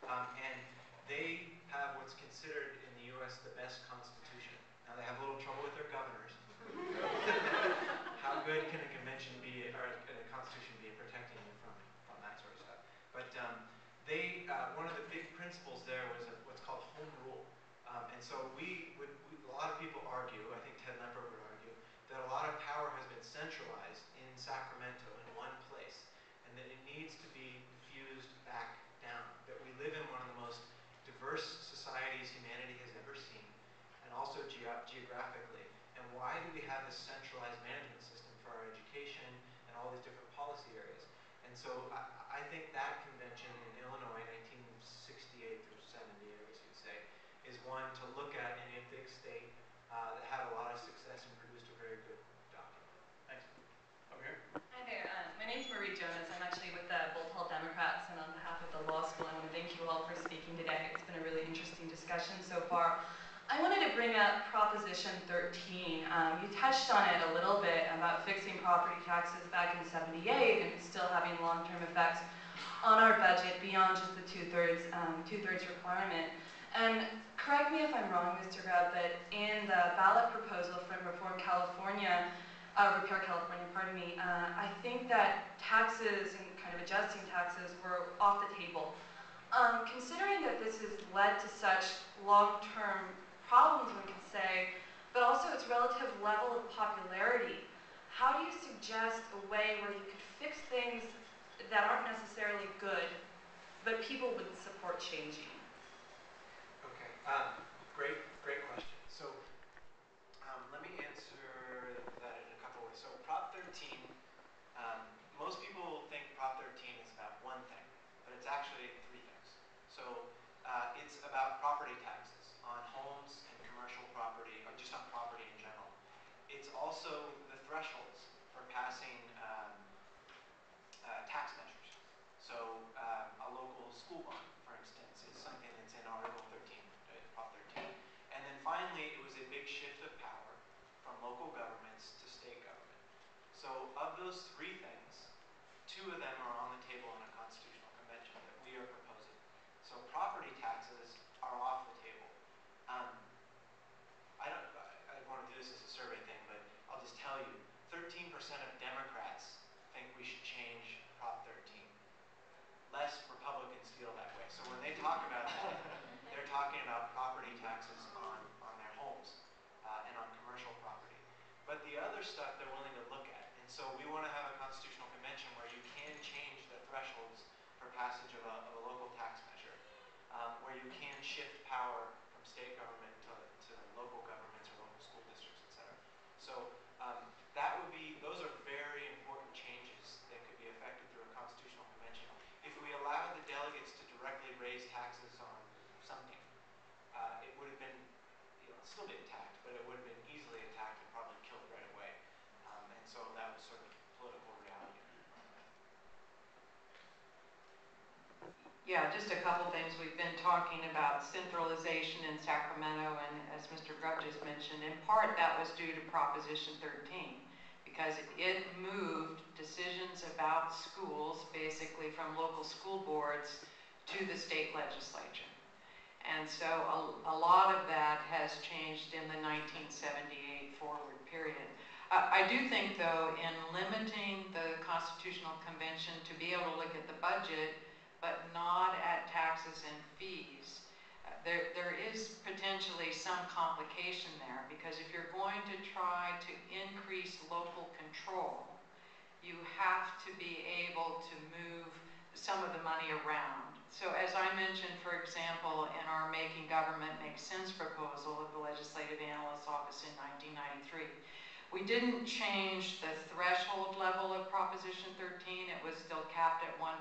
And they have what's considered in the U.S. the best constitution. Now they have a little trouble with their governors. How good can a convention be, or a constitution be, at protecting you from that sort of stuff? But one of the big principles there was what's called home rule. And so a lot of people argue, I think Ted Lempert would argue, that a lot of power has been centralized in Sacramento in one place, and that it needs to be fused back down. That we live in one of the most diverse societies humanity has ever seen, and also geographically. And why do we have this centralized management system for our education and all these different policy areas? And so I think that convention in Illinois, 1968 through 70, I guess you'd say, is one to look at in a big state that had a lot of success and produced a very good document. Thanks. Over here. Hi there. My name's Marie Jonas. I'm actually with the Bolt Hall Democrats, and on behalf of the law school, I want to thank you all for speaking today. It's been a really interesting discussion so far. I wanted to bring up Proposition 13. You touched on it a little bit about fixing property taxes back in '78 and still having long-term effects on our budget beyond just the two-thirds requirement. And correct me if I'm wrong, Mr. Grubb, but in the ballot proposal from Repair California, pardon me, I think that taxes and kind of adjusting taxes were off the table. Considering that this has led to such long-term problems, we can say, but also its relative level of popularity, how do you suggest a way where you could fix things that aren't necessarily good, but people would support changing? Okay, great question. So let me answer that in a couple ways. So Prop 13, most people think Prop 13 is about one thing, but it's actually three things. So it's about property taxes on homes and commercial property, or just on property in general. It's also the thresholds for passing tax measures. So a local school bond, for instance, is something that's in Article 13, Prop 13. And then finally, it was a big shift of power from local governments to state government. So of those three things, two of them are on the table in a constitutional convention that we are proposing. So property taxes are off the table. I don't want to do this as a survey thing, but I'll just tell you, 13% of Democrats think we should change Prop 13. Less Republicans feel that way. So when they talk about that, they're talking about property taxes on their homes and on commercial property. But the other stuff they're willing to look at. And so we want to have a constitutional convention where you can change the thresholds for passage of a local tax measure, where you can shift power from state government to local governments or local school districts, etc. So those are very important changes that could be effected through a constitutional convention. If we allowed the delegates to directly raise taxes on something, it would have been, still be attacked, but it would have been easily attacked and probably killed right away. And so that was sort of political reality. Yeah, just a couple things. We've been talking about centralization in Sacramento, and as Mr. Grubb just mentioned, in part that was due to Proposition 13, because it moved decisions about schools basically from local school boards to the state legislature. And so a lot of that has changed in the 1978 forward period. I do think, though, in limiting the Constitutional Convention to be able to look at the budget, but not at taxes and fees, there is potentially some complication there, because if you're going to try to increase local control, you have to be able to move some of the money around. So as I mentioned, for example, in our Making Government Make Sense proposal of the Legislative Analyst's Office in 1993, we didn't change the threshold level of Proposition 13. It was still capped at 1%.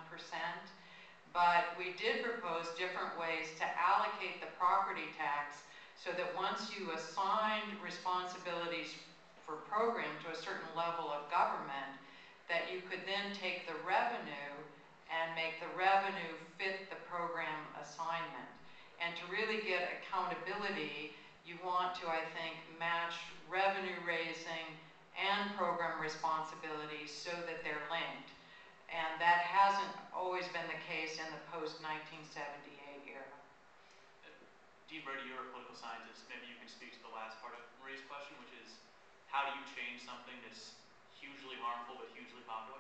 But we did propose different ways to allocate the property tax so that once you assigned responsibilities for program to a certain level of government, that you could then take the revenue and make the revenue fit the program assignment. And to really get accountability, you want to, I think, match revenue raising and program responsibilities so that they're linked. And that hasn't always been the case in the post-1978 Dean Brady, you're a political scientist. Maybe you can speak to the last part of Marie's question, which is, how do you change something that's hugely harmful but hugely popular?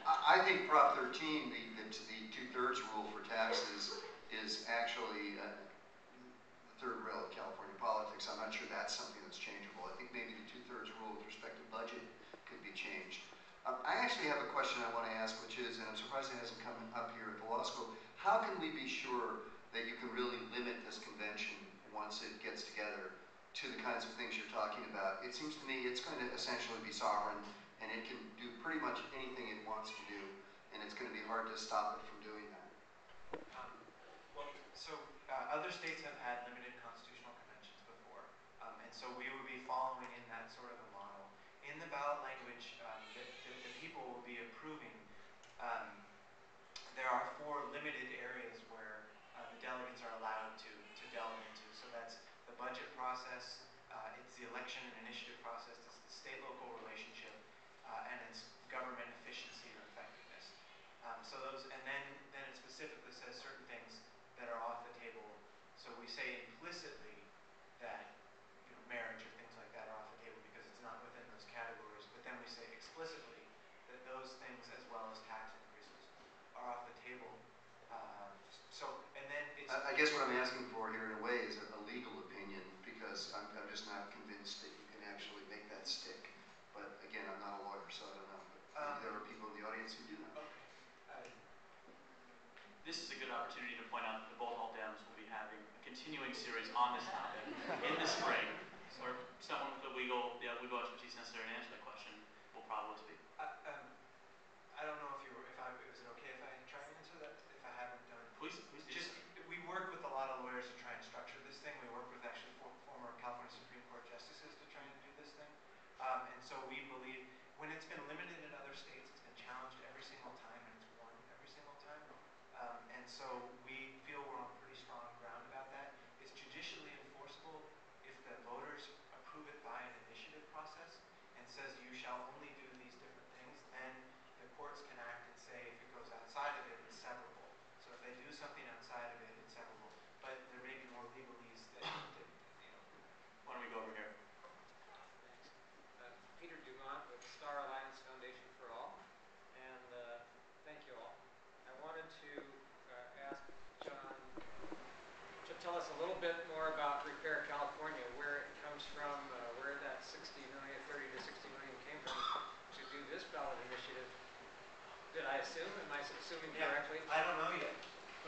I think Prop 13, the two-thirds rule for taxes, is actually the third rail of California politics. I'm not sure that's something that's changeable. I think maybe the two-thirds rule with respect to budget could be changed. I actually have a question I want to ask, which is, and I'm surprised it hasn't come up here at the law school, how can we be sure that you can really limit this convention once it gets together to the kinds of things you're talking about? It seems to me it's going to essentially be sovereign, and it can do pretty much anything it wants to do, and it's going to be hard to stop it from doing that. Other states have had limited constitutional conventions before, and so we would be following in that sort of a model. In the ballot language the people will be approving, there are 4 limited areas where the delegates are allowed to delve into. So that's the budget process, it's the election and initiative process, it's the state-local relationship, and it's government efficiency or effectiveness. So those, and then it specifically says certain things that are off the table. So we say implicitly that marriage or things like that are off the table because it's not within those categories. But then we say explicitly that those things, as well as tax increases, are off the table. And then it's. I guess what I'm asking for here in a way is a legal opinion, because I'm just not convinced that you can actually make that stick. But again, I'm not a lawyer, so I don't know. But there are people in the audience who do know. Okay. This is a good opportunity to point out that the Bold Hall Dems will be having a continuing series on this topic in the spring, where someone with the legal expertise necessary to answer that question will probably speak. I don't know if is it okay if I try and answer that if I haven't done? Please do. Just we work with a lot of lawyers to try and structure this thing. We work with actually former California Supreme Court justices to try and do this thing, and so we believe when it's been limited in other states, it's been challenged every single time and it's won every single time. And so we feel we're on pretty strong ground about that. It's judicially enforceable if the voters approve it by an initiative process and says you shall only do these different things, then the courts can act and say if it goes outside of it, it's severable. So if they do something outside of it, it's severable. But there may be more legalese that Why don't we go over here? Peter Dumont with Star Alliance Foundation for All, and thank you all. I wanted to ask John to tell us a little bit more about Repair California, where it comes from, where that 30 to 60 million came from to do this ballot initiative. Did I assume? Am I assuming correctly? I don't know yet.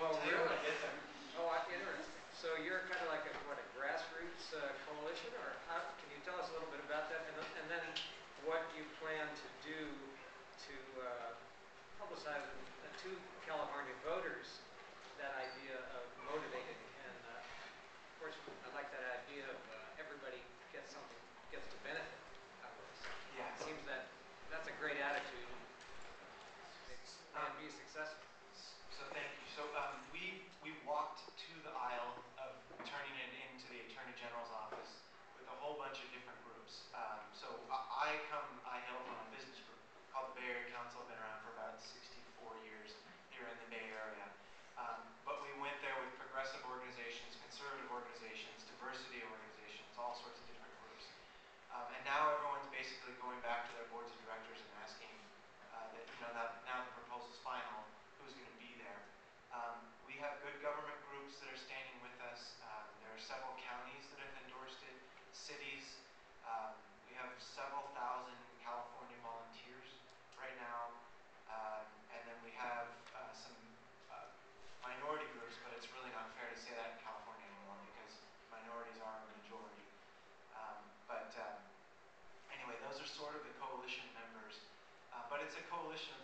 Oh, Really? really? Oh, interesting. So you're kind of like a grassroots coalition, or can you tell us a little bit about that, and then what you plan to do to publicize to California voters that idea of motivated, and of course I like that idea of everybody gets to benefit out of this. Yeah. It seems that that's a great attitude and be successful. So thank you. So we walked to the aisle of turning it into the Attorney General's office with a whole bunch of different groups. So I hail from a business group called the Bay Area Council. I've been around for about 64 years here in the Bay Area. But we went there with progressive organizations, conservative organizations, diversity organizations, all sorts of different groups. And now everyone's basically going back to their boards of directors and asking that now the proposal's final, who's going to be there. We have good government groups that are standing with us. There are several counties that have endorsed it, cities. We have several thousand California volunteers right now. And then we have some minority groups, but it's really not fair to say that in California anymore because minorities are a majority. Anyway, those are sort of the coalition members. But it's a coalition